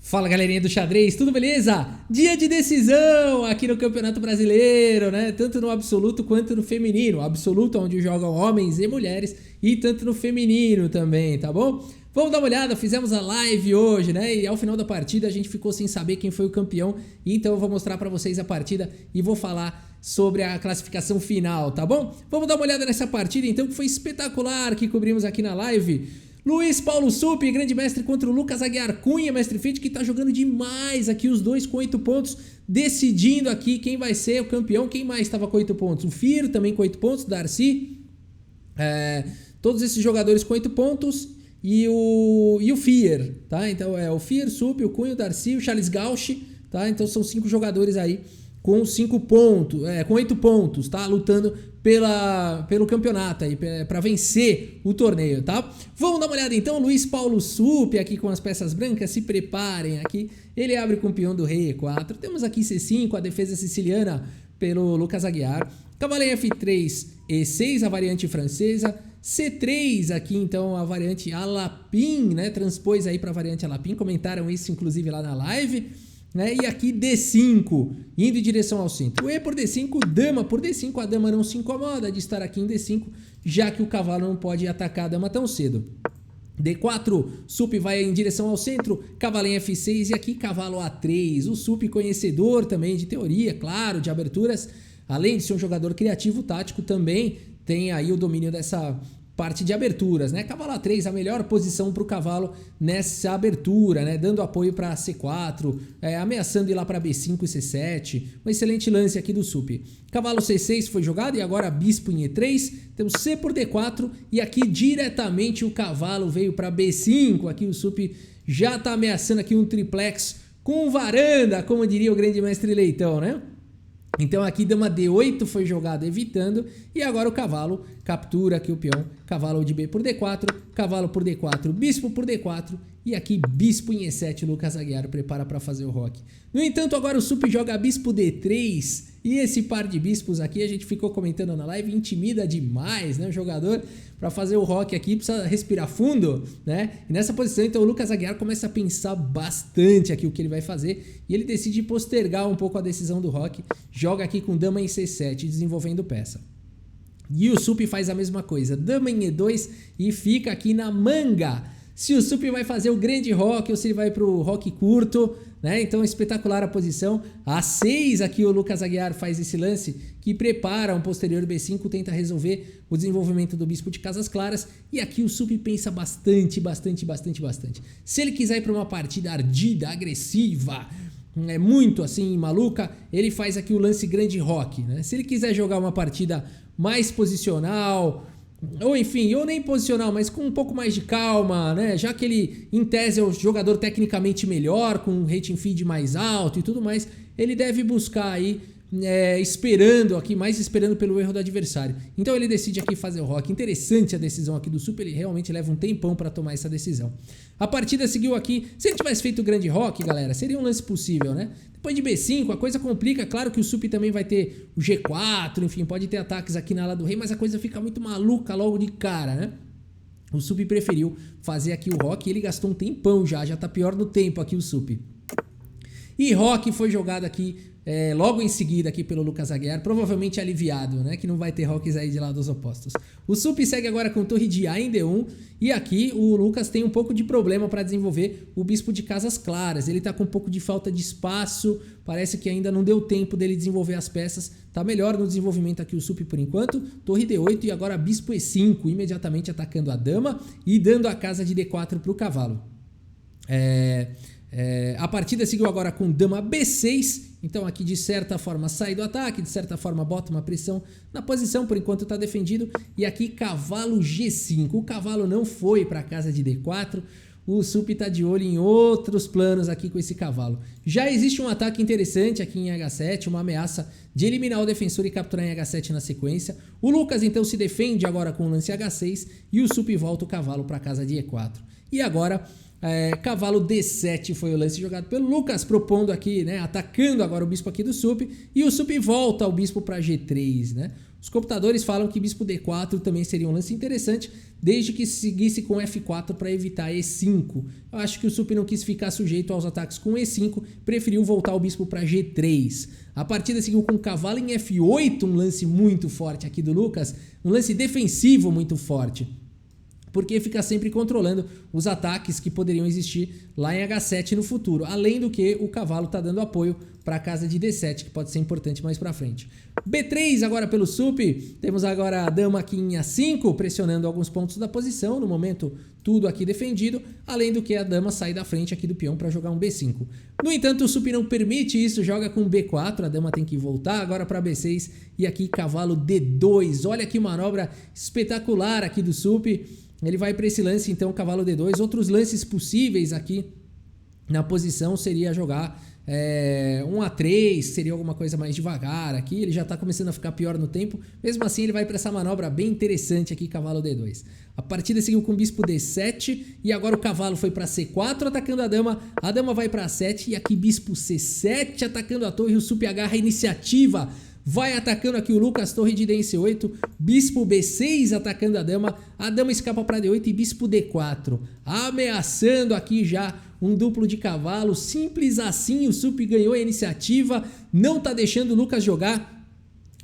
Fala galerinha do xadrez, tudo beleza? Dia de decisão aqui no Campeonato Brasileiro, né? Tanto no absoluto quanto no feminino. Absoluto onde jogam homens e mulheres e tanto no feminino também, tá bom? Vamos dar uma olhada, fizemos a live hoje, né? E ao final da partida a gente ficou sem saber quem foi o campeão. Então eu vou mostrar pra vocês a partida e vou falar sobre a classificação final, tá bom? Vamos dar uma olhada nessa partida então, que foi espetacular, que cobrimos aqui na live. Luiz Paulo Suppi, grande mestre, contra o Lucas Aguiar Cunha, mestre Fate, que tá jogando demais aqui, os dois com 8 pontos, decidindo aqui quem vai ser o campeão. Quem mais estava com 8 pontos? O Fir também com 8 pontos, Darcy, todos esses jogadores com 8 pontos e o Fier, tá? Então é o Fier, Suppi, o Cunha, o Darcy, o Charles Gauch, tá? Então são 5 jogadores aí com 5 pontos, com 8 pontos, tá? Lutando pelo campeonato aí, para vencer o torneio, tá? Vamos dar uma olhada então, Luiz Paulo Suppi aqui com as peças brancas, se preparem aqui. Ele abre com o peão do rei E4. Temos aqui C5, a defesa siciliana pelo Lucas Aguiar. Cavalo em F3, E6, a variante francesa. C3 aqui então a variante Alapin, né? Transpôs aí para a variante Alapin, comentaram isso inclusive lá na live. Né? E aqui D5, indo em direção ao centro. E por D5, dama por D5, a dama não se incomoda de estar aqui em D5, já que o cavalo não pode atacar a dama tão cedo. D4, Suppi vai em direção ao centro, cavalo em F6 e aqui cavalo A3. O Suppi, conhecedor também de teoria, claro, de aberturas, além de ser um jogador criativo, tático, também tem aí o domínio dessa parte de aberturas, né? Cavalo A3, a melhor posição para o cavalo nessa abertura, né? Dando apoio para C4, ameaçando ir lá para B5 e C7. Um excelente lance aqui do Suppi. Cavalo C6 foi jogado e agora bispo em E3. Temos C por D4 e aqui diretamente o cavalo veio para B5. Aqui o Suppi já está ameaçando aqui um triplex com varanda, como diria o grande mestre Leitão, né? Então aqui dama D8 foi jogado evitando e agora o cavalo captura aqui o peão, cavalo de B por D4, cavalo por D4, bispo por D4 e aqui bispo em E7, Lucas Aguiar prepara para fazer o roque. No entanto agora o Suppi joga bispo D3 e esse par de bispos aqui a gente ficou comentando na live, intimida demais, né? O jogador para fazer o roque aqui precisa respirar fundo, né? E nessa posição então o Lucas Aguiar começa a pensar bastante aqui o que ele vai fazer e ele decide postergar um pouco a decisão do roque, joga aqui com dama em C7 desenvolvendo peça. E o Suppi faz a mesma coisa, dama em E2 e fica aqui na manga. Se o Suppi vai fazer o grande roque ou se ele vai para o roque curto, né? Então espetacular a posição. A6 aqui o Lucas Aguiar faz esse lance que prepara um posterior B5, tenta resolver o desenvolvimento do bispo de casas claras. E aqui o Suppi pensa bastante. Se ele quiser ir para uma partida ardida, agressiva, muito assim maluca, ele faz aqui o lance grande roque, né? Se ele quiser jogar uma partida mais posicional, ou enfim, ou nem posicional, mas com um pouco mais de calma, né? Já que ele, em tese, é o jogador tecnicamente melhor, com um rating feed mais alto e tudo mais, ele deve buscar aí, esperando pelo erro do adversário. Então ele decide aqui fazer o roque. Interessante a decisão aqui do Suppi, ele realmente leva um tempão para tomar essa decisão. A partida seguiu aqui, se ele tivesse feito o grande roque, galera, seria um lance possível, né? Depois de B5 a coisa complica, claro que o Suppi também vai ter o G4, enfim, pode ter ataques aqui na ala do rei, mas a coisa fica muito maluca logo de cara, né? O Suppi preferiu fazer aqui o roque e ele gastou um tempão já tá pior no tempo aqui o Suppi. E roque foi jogado aqui logo em seguida aqui pelo Lucas Aguiar, provavelmente aliviado, né? Que não vai ter roques aí de lados opostos. O Suppi segue agora com torre de A em D1 e aqui o Lucas tem um pouco de problema para desenvolver o bispo de casas claras. Ele tá com um pouco de falta de espaço, parece que ainda não deu tempo dele desenvolver as peças. Tá melhor no desenvolvimento aqui o Suppi por enquanto. Torre D8 e agora bispo E5, imediatamente atacando a dama e dando a casa de D4 para o cavalo. A partida seguiu agora com dama B6, então aqui de certa forma sai do ataque, de certa forma bota uma pressão na posição, por enquanto está defendido, e aqui cavalo G5, o cavalo não foi para a casa de D4, o Suppi está de olho em outros planos aqui com esse cavalo. Já existe um ataque interessante aqui em H7, uma ameaça de eliminar o defensor e capturar em H7 na sequência. O Lucas então se defende agora com o lance H6 e o Suppi volta o cavalo para a casa de E4. E agora cavalo D7 foi o lance jogado pelo Lucas, propondo aqui, né, atacando agora o bispo aqui do Suppi, e o Suppi volta o bispo para G3, né? Os computadores falam que bispo D4 também seria um lance interessante, desde que seguisse com F4 para evitar E5. Eu acho que o Sup não quis ficar sujeito aos ataques com E5, preferiu voltar o bispo para G3. A partida seguiu com cavalo em F8, um lance muito forte aqui do Lucas, um lance defensivo muito forte, porque fica sempre controlando os ataques que poderiam existir lá em H7 no futuro, além do que o cavalo está dando apoio para a casa de D7, que pode ser importante mais para frente. B3 agora pelo Sup, temos agora a dama aqui em A5, pressionando alguns pontos da posição, no momento tudo aqui defendido, além do que a dama sai da frente aqui do peão para jogar um B5. No entanto, o Sup não permite isso, joga com B4, a dama tem que voltar agora para B6 e aqui cavalo D2, olha que manobra espetacular aqui do Sup. Ele vai para esse lance, então, cavalo D2. Outros lances possíveis aqui na posição seria jogar um A3, seria alguma coisa mais devagar aqui. Ele já está começando a ficar pior no tempo. Mesmo assim, ele vai para essa manobra bem interessante aqui, cavalo D2. A partida seguiu com bispo D7 e agora o cavalo foi para C4 atacando a dama. A dama vai para A7 e aqui bispo C7 atacando a torre. O Sup agarra a iniciativa. Vai atacando aqui o Lucas, torre de D em C8, bispo B6 atacando a dama escapa para D8 e bispo D4, ameaçando aqui já um duplo de cavalo, simples assim, o Sup ganhou a iniciativa, não tá deixando o Lucas jogar.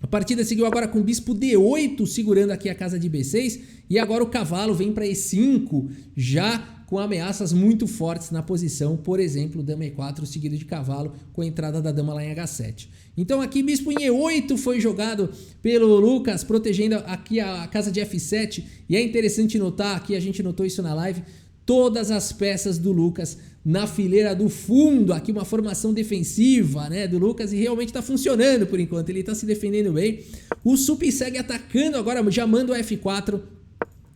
A partida seguiu agora com bispo D8, segurando aqui a casa de B6, e agora o cavalo vem para E5, já com ameaças muito fortes na posição, por exemplo, dama E4 seguido de cavalo, com a entrada da dama lá em H7. Então aqui bispo em E8 foi jogado pelo Lucas, protegendo aqui a casa de F7, e é interessante notar, aqui a gente notou isso na live, todas as peças do Lucas na fileira do fundo, aqui uma formação defensiva, né, do Lucas, e realmente está funcionando por enquanto, ele está se defendendo bem. O Sup segue atacando agora, já manda o F4,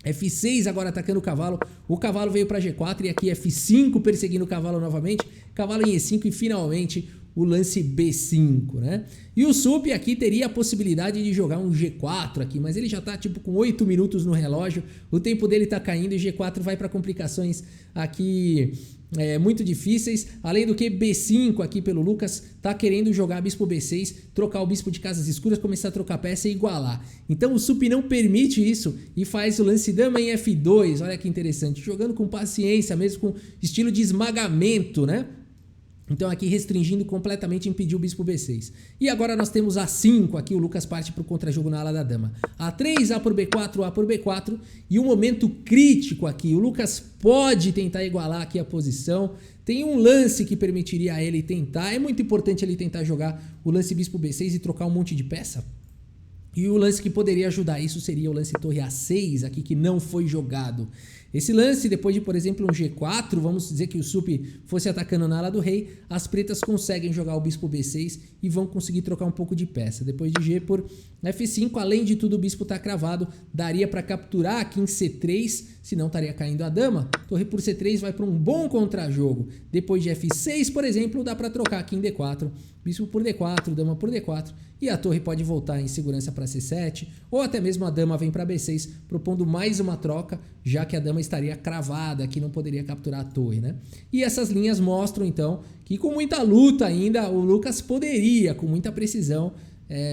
F6 agora atacando o cavalo veio para G4 e aqui F5 perseguindo o cavalo novamente, cavalo em E5 e finalmente o lance B5, né? E o Sup aqui teria a possibilidade de jogar um G4 aqui, mas ele já tá tipo com 8 minutos no relógio, o tempo dele tá caindo e G4 vai para complicações aqui muito difíceis, além do que B5 aqui pelo Lucas tá querendo jogar bispo B6, trocar o bispo de casas escuras, começar a trocar peça e igualar. Então o Sup não permite isso e faz o lance dama em F2, olha que interessante, jogando com paciência, mesmo com estilo de esmagamento, né? Então aqui restringindo completamente, impediu o bispo B6. E agora nós temos A5, aqui o Lucas parte para o contra-jogo na ala da dama. A3, A por B4, A por B4. E um momento crítico aqui, o Lucas pode tentar igualar aqui a posição. Tem um lance que permitiria a ele tentar. É muito importante ele tentar jogar o lance bispo B6 e trocar um monte de peça. E o lance que poderia ajudar isso seria o lance torre A6 aqui, que não foi jogado. Esse lance, depois de, por exemplo, um G4, vamos dizer que o Sup fosse atacando na ala do rei, as pretas conseguem jogar o bispo B6 e vão conseguir trocar um pouco de peça. Depois de G por F5, além de tudo o bispo está cravado, daria para capturar aqui em C3, senão estaria caindo a dama. Torre por C3 vai para um bom contra-jogo. Depois de F6, por exemplo, dá para trocar aqui em D4, bispo por D4, dama por D4, e a torre pode voltar em segurança para C7, ou até mesmo a dama vem para B6, propondo mais uma troca, já que a dama estaria cravada, que não poderia capturar a torre, né? E essas linhas mostram, então, que com muita luta ainda, o Lucas poderia, com muita precisão,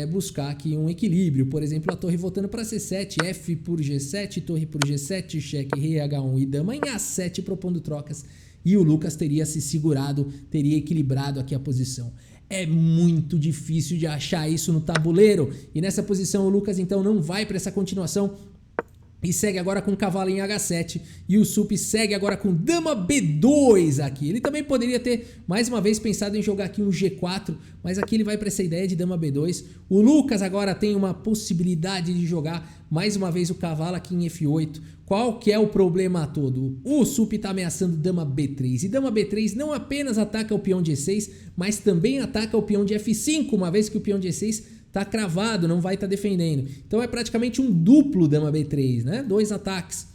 buscar aqui um equilíbrio. Por exemplo, a torre voltando para C7, F por G7, torre por G7, cheque, rei, H1 e dama em A7, propondo trocas, e o Lucas teria se segurado, teria equilibrado aqui a posição. É muito difícil de achar isso no tabuleiro. E nessa posição o Lucas então não vai para essa continuação e segue agora com cavalo em H7. E o Sup segue agora com dama B2 aqui. Ele também poderia ter mais uma vez pensado em jogar aqui um G4, mas aqui ele vai para essa ideia de dama B2. O Lucas agora tem uma possibilidade de jogar mais uma vez o cavalo aqui em F8. Qual que é o problema todo? O Sup está ameaçando dama B3. E dama B3 não apenas ataca o peão de E6, mas também ataca o peão de F5, uma vez que o peão de E6 está cravado, não vai estar defendendo. Então é praticamente um duplo dama B3, né? 2 ataques.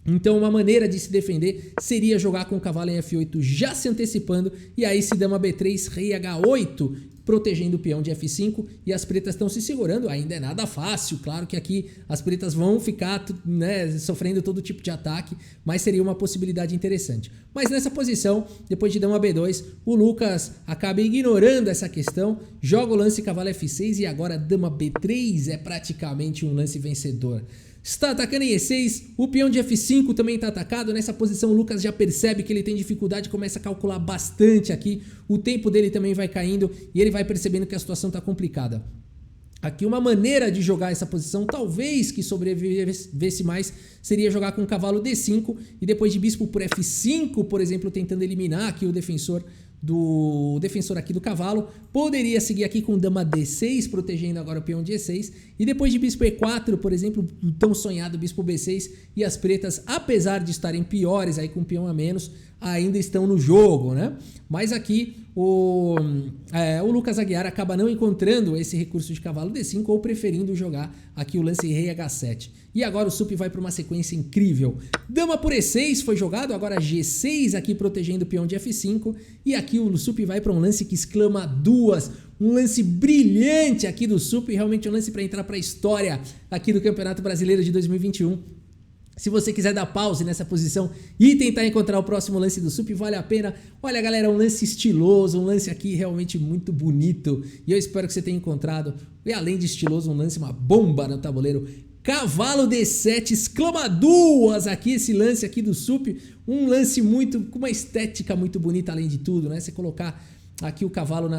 Então uma maneira de se defender seria jogar com o cavalo em F8 já se antecipando. E aí se dama B3, rei H8, protegendo o peão de F5 e as pretas estão se segurando. Ainda é nada fácil, claro que aqui as pretas vão ficar, né, sofrendo todo tipo de ataque, mas seria uma possibilidade interessante. Mas nessa posição, depois de dama B2, o Lucas acaba ignorando essa questão, joga o lance cavalo F6 e agora dama B3 é praticamente um lance vencedor. Está atacando em E6, o peão de F5 também está atacado. Nessa posição o Lucas já percebe que ele tem dificuldade, começa a calcular bastante aqui. O tempo dele também vai caindo e ele vai percebendo que a situação está complicada. Aqui uma maneira de jogar essa posição, talvez que sobrevivesse mais, seria jogar com cavalo D5 e depois de bispo por F5, por exemplo, tentando eliminar aqui o defensor aqui do cavalo. Poderia seguir aqui com dama D6, protegendo agora o peão de E6. E depois de bispo E4, por exemplo, o tão sonhado bispo B6. E as pretas, apesar de estarem piores aí com peão a menos, ainda estão no jogo, né? Mas aqui o Lucas Aguiar acaba não encontrando esse recurso de cavalo D5 ou preferindo jogar aqui o lance rei H7. E agora o Sup vai para uma sequência incrível. Dama por E6 foi jogado, agora G6 aqui protegendo o peão de F5. E aqui o Sup vai para um lance que exclama duas. Um lance brilhante aqui do Sup, realmente um lance para entrar para a história aqui do Campeonato Brasileiro de 2021. Se você quiser dar pause nessa posição e tentar encontrar o próximo lance do Sup, vale a pena. Olha, galera, um lance estiloso, um lance aqui realmente muito bonito. E eu espero que você tenha encontrado, e além de estiloso, um lance, uma bomba no tabuleiro. Cavalo D7, exclama duas aqui, esse lance aqui do Sup. Um lance muito, com uma estética muito bonita além de tudo, né? Você colocar aqui o cavalo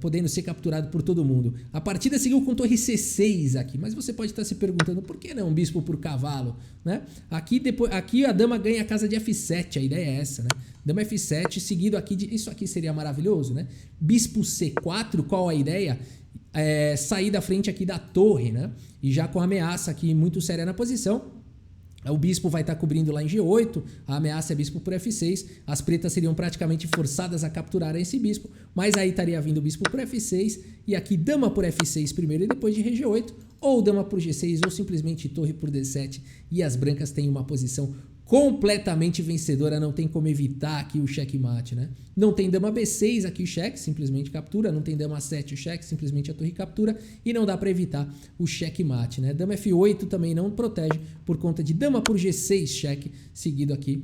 podendo ser capturado por todo mundo. A partida seguiu com torre C6 aqui, mas você pode estar se perguntando por que não bispo por cavalo, né? Aqui a dama ganha a casa de F7, a ideia é essa, né? Dama F7 seguido aqui de... Isso aqui seria maravilhoso, né? Bispo C4, qual a ideia? Sair da frente aqui da torre, né? E já com a ameaça aqui muito séria na posição. O bispo vai estar cobrindo lá em G8, a ameaça é bispo por F6, as pretas seriam praticamente forçadas a capturar esse bispo, mas aí estaria vindo o bispo por F6 e aqui dama por F6 primeiro e depois de rei G8, ou dama por G6 ou simplesmente torre por D7 e as brancas têm uma posição completamente vencedora, não tem como evitar aqui o checkmate, né? Não tem dama B6 aqui o cheque, simplesmente captura, não tem dama 7 o cheque, simplesmente a torre captura e não dá para evitar o checkmate, né? Dama F8 também não protege por conta de dama por G6 cheque, seguido aqui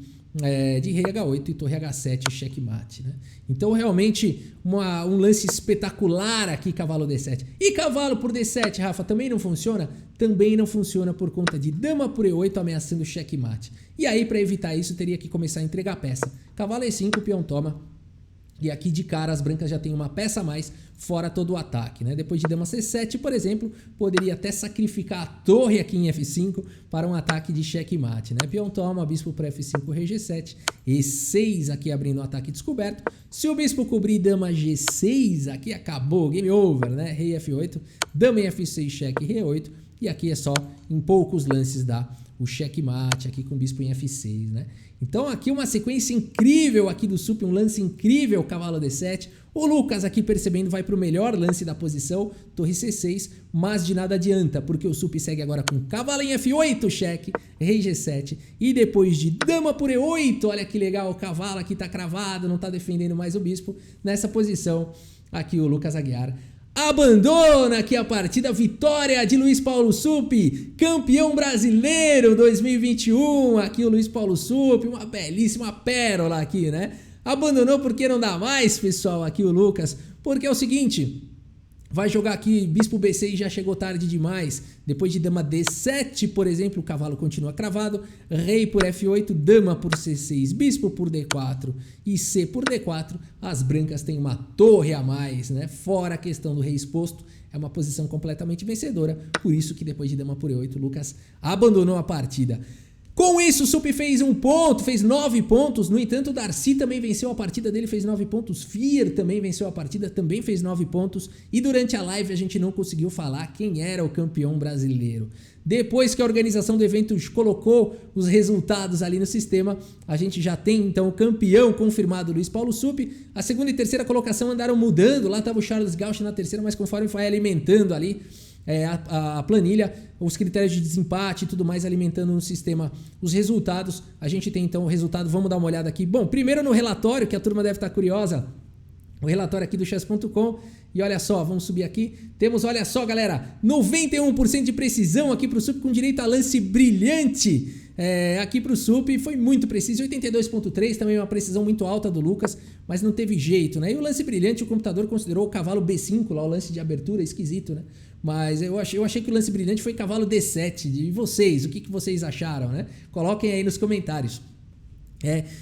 de rei H8 e torre H7 checkmate, né? Então realmente um lance espetacular aqui, cavalo D7. E cavalo por D7, Rafa, também não funciona? Também não funciona por conta de dama por E8 ameaçando checkmate. E aí para evitar isso teria que começar a entregar peça. Cavalo E5, o peão toma. E aqui de cara as brancas já tem uma peça a mais, fora todo o ataque, né? Depois de dama C7, por exemplo, poderia até sacrificar a torre aqui em F5 para um ataque de checkmate, né? Peão toma, bispo para F5, rei G7, E6 aqui abrindo o ataque descoberto. Se o bispo cobrir dama G6, aqui acabou, game over, né? Rei F8, dama em F6, cheque, rei 8. E aqui é só em poucos lances dá o checkmate aqui com o bispo em F6, né? Então aqui uma sequência incrível aqui do Sup, um lance incrível, cavalo D7. O Lucas aqui percebendo vai para o melhor lance da posição, torre C6, mas de nada adianta, porque o Sup segue agora com cavalo em F8, cheque, rei G7 e depois de dama por E8, olha que legal, o cavalo aqui tá cravado, não tá defendendo mais o bispo. Nessa posição, aqui o Lucas Aguiar abandona aqui a partida, vitória de Luiz Paulo Sup, campeão brasileiro 2021, aqui o Luiz Paulo Sup, uma belíssima pérola aqui, né? Abandonou porque não dá mais, pessoal, aqui o Lucas, porque é o seguinte, vai jogar aqui bispo B6, já chegou tarde demais, depois de dama D7, por exemplo, o cavalo continua cravado, rei por F8, dama por C6, bispo por D4 e C por D4, as brancas têm uma torre a mais, né? Fora a questão do rei exposto, é uma posição completamente vencedora, por isso que depois de dama por E8, o Lucas abandonou a partida. Com isso, o Sup fez 1 ponto, fez 9 pontos. No entanto, o Darcy também venceu a partida dele, fez 9 pontos. Fier também venceu a partida, também fez 9 pontos. E durante a live a gente não conseguiu falar quem era o campeão brasileiro. Depois que a organização do evento colocou os resultados ali no sistema, a gente já tem então o campeão confirmado, Luiz Paulo Sup. A segunda e terceira colocação andaram mudando. Lá estava o Charles Gauch na terceira, mas conforme foi alimentando ali a planilha, os critérios de desempate e tudo mais, alimentando no sistema os resultados. A gente tem então o resultado, vamos dar uma olhada aqui. Bom, primeiro no relatório, que a turma deve estar curiosa, o relatório aqui do chess.com. E olha só, vamos subir aqui. Temos, olha só, galera, 91% de precisão aqui pro SUP com direito a lance brilhante. Aqui pro SUP foi muito preciso, 82.3, também uma precisão muito alta do Lucas, mas não teve jeito, né? E o lance brilhante o computador considerou o cavalo B5, lá o lance de abertura, esquisito, né? Mas eu achei que o lance brilhante foi cavalo D7. E vocês, o que vocês acharam, né? Coloquem aí nos comentários.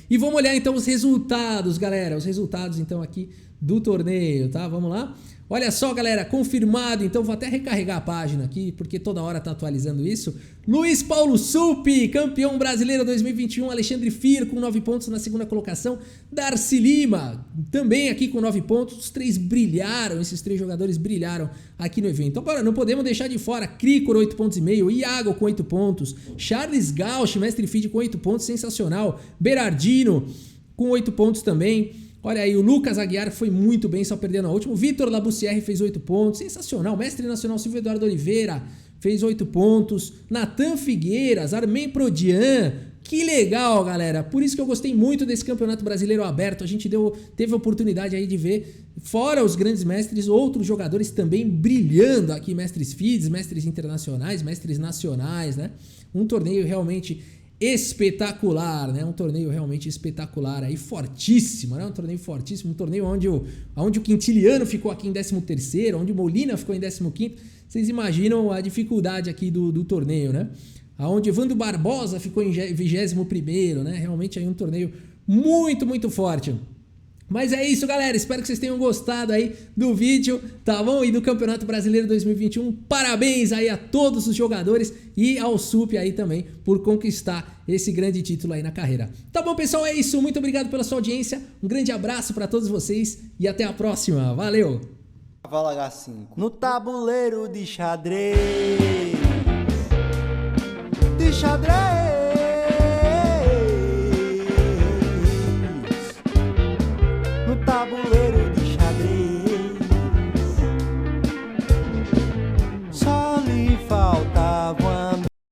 E vamos olhar então os resultados, galera, os resultados então aqui do torneio, tá? Vamos lá? Olha só, galera, confirmado, então vou até recarregar a página aqui, porque toda hora tá atualizando isso. Luiz Paulo Sup, campeão brasileiro 2021, Alexandre Fir com 9 pontos na segunda colocação, Darcy Lima também aqui com 9 pontos, os três brilharam, esses três jogadores brilharam aqui no evento. Agora, não podemos deixar de fora Cricor 8 pontos e meio, Iago com 8 pontos, Charles Gauch, mestre feed com 8 pontos, sensacional, Berardino com 8 pontos também. Olha aí, o Lucas Aguiar foi muito bem, só perdendo a última. O Vitor Labussière fez 8 pontos, sensacional. Mestre nacional Silvio Eduardo Oliveira fez 8 pontos. Natan Figueiras, Armen Prodian. Que legal, galera. Por isso que eu gostei muito desse Campeonato Brasileiro aberto. A gente teve a oportunidade aí de ver, fora os grandes mestres, outros jogadores também brilhando aqui. Mestres feeds, mestres internacionais, mestres nacionais, né? Um torneio realmente espetacular, né? Um torneio realmente espetacular aí, fortíssimo, né? Um torneio fortíssimo, um torneio onde o Quintiliano ficou aqui em 13º, onde o Molina ficou em 15º. Vocês imaginam a dificuldade aqui do torneio, né? Onde Evandro Barbosa ficou em 21º, né? Realmente aí um torneio muito, muito forte. Mas é isso, galera. Espero que vocês tenham gostado aí do vídeo, tá bom? E do Campeonato Brasileiro 2021. Parabéns aí a todos os jogadores e ao SUP aí também por conquistar esse grande título aí na carreira. Tá bom, pessoal? É isso. Muito obrigado pela sua audiência. Um grande abraço para todos vocês e até a próxima. Valeu! Cavalo H5 no tabuleiro de xadrez. De xadrez.